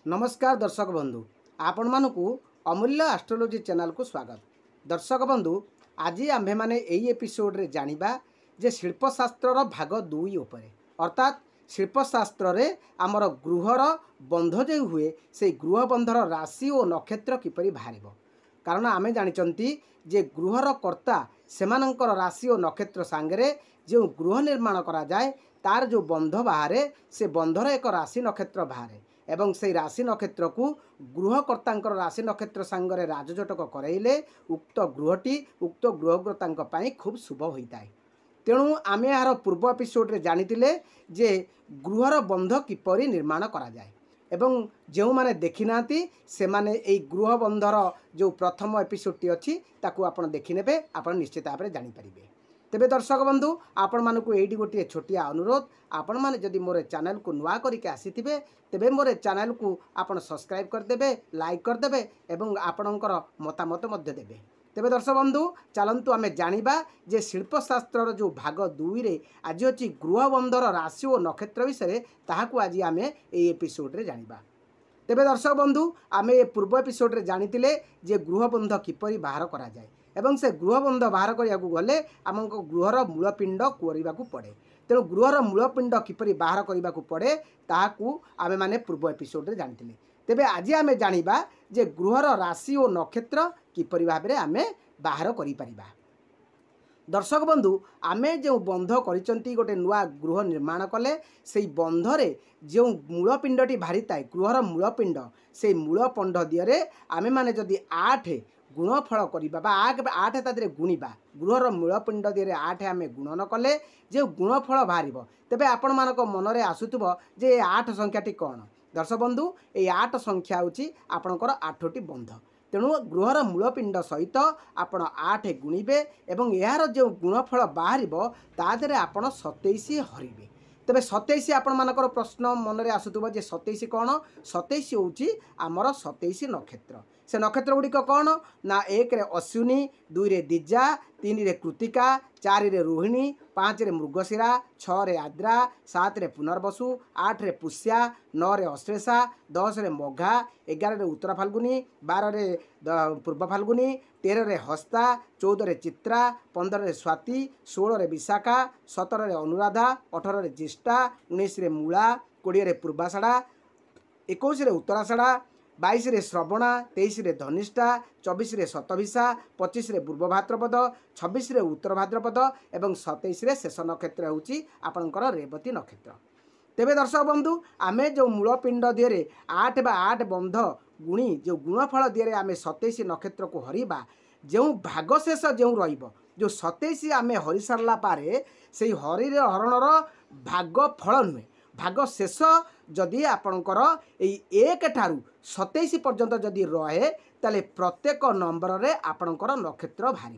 नमस्कार दर्शक बंधु आपण मानकु अमूल्य एस्ट्रोलॉजी चैनल को स्वागत। दर्शक बंधु आज आम्भे माने एई एपिसोड रे जानिबा जे शिल्पशास्त्र भाग 2 उपरे अर्थात शिल्पशास्त्र रे आमर गृहर बंध जो हुए से गृह बंधर राशि और नक्षत्र किपरि बाहरिबो। कारण आमे जानिचंती जे गृहर कर्ता सेमानंकर राशि और नक्षत्र सांगरे जो गृह निर्माण करा जाए तार जो बंध बाहरे से बंधर एक राशि नक्षत्र बाहरे एवं से राशि नक्षत्र को गृहकर्ता राशि नक्षत्र सांगरे राजजटक कराइले उक्त गृहटी उक्त गृहकर्ता खूब शुभ होता है। तेणु आमे यार पूर्व एपिसोड रे जानितिले जे गृहर बंध किपरि निर्माण करा जाए एवं जो माने देखि नांती से माने एई गृह बंधर जो प्रथम एपिसोडटी अच्छी ताकू आपण देखि नेबे आपण निश्चित भाव में जानि परिबे। तेबे दर्शक बंधु आपण मानकु एडी गोटे छोटिया अनुरोध आपण माने जदि मोर चैनल को नुआ करिके आसीथिबे तेबे मोर चैनल को आपण सब्सक्राइब कर देबे लाइक कर देबे एवं आपणकर मतामत मध्य देबे। तेबे दर्शक बंधु चलंतु आमे जानिबा जे शिल्पशास्त्र जो भाग 2 रे आज अछि गृह बंधर राशि और नक्षत्र विषय ताहाकु आज आमे एई एपिसोड रे जानिबा। तेबे दर्शक बंधु आमे पूर्व एपिसोड रे जानितिले जे गृह बंध किपरि बाहर करा जाए एवं से गृहबंध बाहर करिया गले आमको गृहर मूलपिंड करने पड़े। तेणु गृहर मूलपिंड किपरि बाहर करने पड़े ताकू आमे माने पूर्व एपिसोड रे जानिथिले। तेबे आज आमे जानिबा जे गृहर राशि और नक्षत्र किपरि भाबे रे आमे बाहर करि परिबा। दर्शक बंधु आमे जो बंध करिसंती गोटे नुआ गृह निर्माण कले से बंधरे जो मूलपिंडटी बाहरी थाए गृहर मूलपिंड से मूलपिंड दियरे आमे माने जदि 8 गुणफल करवा आठ तादे गुणवा गृहर मूलपिंड दिए 8 आम गुणन कले जो गुणफल बाहर तेबे आपण मानक मनरे आसुथबो जे 8 संख्याटी कौन। दर्शक बंधु ये 8 संख्या होची आपणकर 8टी बंध। तेणु गृहर मूलपिंड सहित आपण 8 गुणिबे एवं यार जो गुणफल बाहर तादे आपण 27 हरिबे। तेबे 27 आपण मानकर प्रश्न मनरे आसुथबो जे 27 कौन। 27 होची आमर 27 नक्षत्र। से नक्षत्र गुड़िक कौन ना 1 रे अश्विनी 2 रे दिजा 3 रे कृतिका 4 रे रोहिणी 5 रे मृगशिरा 6 रे आद्रा 7 रे पुनर्वसु 8 रे पुष्या 9 रे अश्लेषा 10 रे मघा 11 रे उत्तर फाल्गुनी 12 रे पूर्व फाल्गुनी 13 रे हस्ता 14 रे चित्रा 15 रे स्वाति 16 रे विशाखा 17 रे अनुराधा 18 रे ज्येष्ठा 19 रे मूला 20 रे पूर्वाषाढ़ा 21 रे उत्तराषाढ़ा 22 रे श्रवणा 23 रे धनिष्ठा 24 रे शतभिषा 25 रे पूर्व भाद्रपद 26 रे उत्तर भाद्रपद एवं 27 रे शेष नक्षत्र होची आपणकर रेवती नक्षत्र। तेबे दर्शक बंधु आमे जो मूलपिंड दिए 8 बा 8 बंध गुणी जो गुणफल दिए आमे 27 नक्षत्र को हरिबा जो भागशेष जो रहिबो जो 27 आमे हरि सारला पारे से हरि हरणर भागफल नुहे भागशेष जदि आपणकर एक ठारू 27 पर्यंत जदि रहे ताले प्रत्येक नंबर रे आपणकर नक्षत्र बाहर।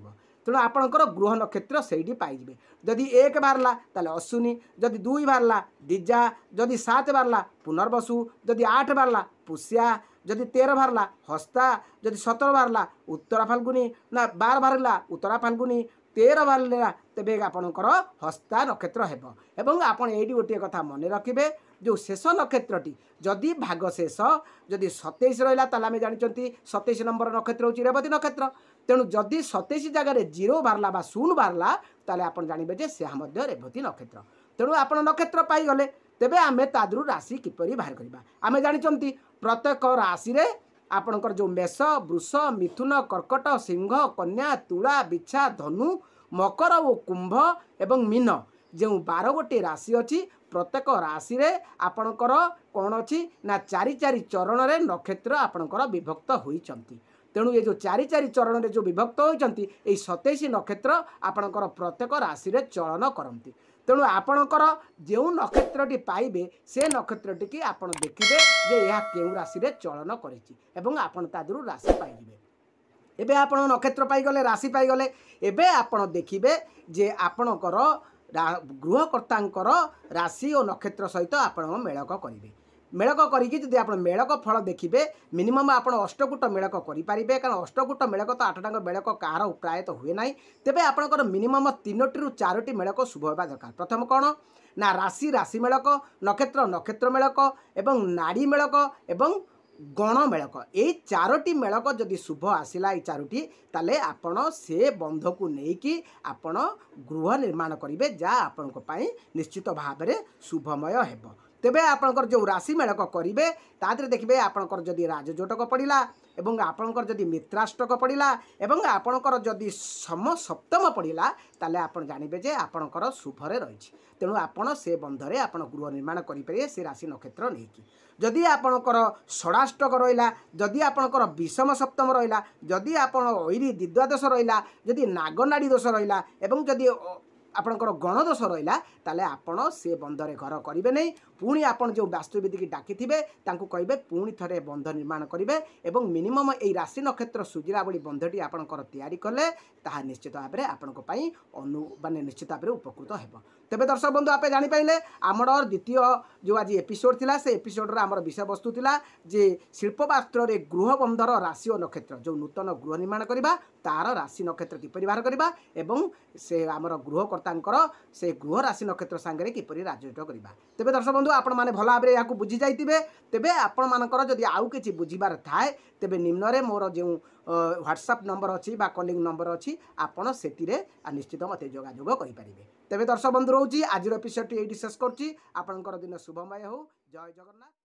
तेणु आपणकर गृह नक्षत्र से पाइबे। जदि 1 बाहरला ताले अश्विनी जदि 2 बाहरला दिजा जदि 7 बाहरला पुनर्वसु जदि 8 बाहरला पुष्या जदि 13 बाहरला हस्ता जदि 17 बाहरला उत्तरा फाल्गुनी ना 12 बाहरला उत्तरा फाल्गुनी 13 बाहरला तेबे आपणकर हस्ता नक्षत्र हेबो। एवं आपण एडी गोटे कथा मन रखिबे जो शेष नक्षत्रटी जदि भागशेष जदि 27 रहा ताले आमे जानिचंती 27 नंबर नक्षत्र होची रेवती नक्षत्र। तेणु जदि 27 जगह 0 बाहरला बा 0 बाहरला ताले आपण जानिबे जे से मध्य रेवती नक्षत्र। तेणु आपण नक्षत्र पाई गले तेबे आमे तादरु राशि किपरि बाहर करबा। आमे जानिचंती प्रत्येक राशि रे आपणकर जो मेष वृष मिथुन कर्कट सिंह कन्या तुला बिछा धनु मकर और कुंभ एवं मीन जो 12 गोटी राशि अच्छी प्रत्येक राशि रे आपणकर कौन अच्छी ना 4 चरण रे नक्षत्र आपणकर विभक्त होइचंती। तेणु ये जो 4 चरण रे जो विभक्त होइचंती ए 27 नक्षत्र आपणकर प्रत्येक राशि रे चलन करंती। तेणु आपणकर जो नक्षत्रटी पाइबे से नक्षत्रटी की आपण देखिबे जे यह केउ राशि रे चलन करिछि एवं आपण तादरु राशि पाइबे। एबे आपण नक्षत्र पाई गले राशि पाई गले एबे आपण देखिबे जे आपणकर गृहकर्तांकर राशि और नक्षत्र सहित आपण मेलक करिवे। मेलक करिकी जदि आपण मेलक फल देखिबे मिनिमम आपण अष्टकूट मेलक करि पारिबे। कारण अष्टकूट मेलक तो 8टांग मेलक कार प्रायत हुए ना तेबे आपणकर मिनिमम 3 रु 4टी मेलक शुभ होगा दरकार। प्रथम कौन ना राशि राशि मेलक नक्षत्र नक्षत्र मेलक एवं नाड़ी मेलक एवं गण मेलक यही चारोटी मेलक जदि शुभ आसला ये चारोटी ताले आपण से बंध को लेकिन आपण गृह निर्माण करेंगे जहाँ आपण निश्चित भाव में शुभमय हेब। तेबे आपणकर जो राशि मेलक करेंगे तादरे देखिए आपणकर जदि राजजोटक पड़ा एवं आपणकर जदि मित्राष्टक पड़ा एवं आपणकर जदि सम सप्तम पड़ा ताले आपण जानबे जे आपणकर शुभरे रही। तेणु आपण से बंधरे आपण गृह निर्माण करेंगे से राशि नक्षत्र नहीं। जदि आपणकर षडाष्टक रहा जदि आपणकर विषम सप्तम रहा जदि आपण ऐरी द्विद्वादश रहा जदि नागनाड़ी दोष रहा एवं जदि आपणकर गणदोष रहा ताले आपण से बंधरे घर करेंगे नहीं। पुणी आपण जो वास्तुविधि की डाकी तांकु कहिबे पुणी थरे बंध निर्माण करेंगे एवं मिनिमम यही राशि नक्षत्र सुजिला बड़ी बंधटी आपणकर तैयारी कले ताहा निश्चित भाव में आपणको पई माने निश्चित भाव में उपकृत हेब। तेबे दर्शक बंधु आपे जानि पाइले आमर द्वितीय जो आज एपिसोड थिला से एपिसोड आमर विषय वस्तु थिला जे शिल्पशास्त्र रे गृह बंधर राशि और नक्षत्र जो नूतन गृह निर्माण करबा तार राशि नक्षत्र किपरि बाहर करबा एवं से आमर गृहकर्तांकर से गृह राशि नक्षत्र सांगरे किपरि राजयोट करबा। तेबे दर्शक बंधु आपण माने भल भाव या बुझी जाइतिबे। तेबे आपण मानकर जदि आउ किछि बुझिबार थाए तेबे निम्न रे मोर जो व्हाट्सएप नंबर अच्छी बा कॉलिंग नंबर अच्छी आपण सेतिरे निश्चित मते जोगाजोग करि परिबे। तेबे दर्शक बंधु रोची आज एपिसोड एटी शेष करछि। आपनकर दिन शुभमय हो। जय जगन्नाथ।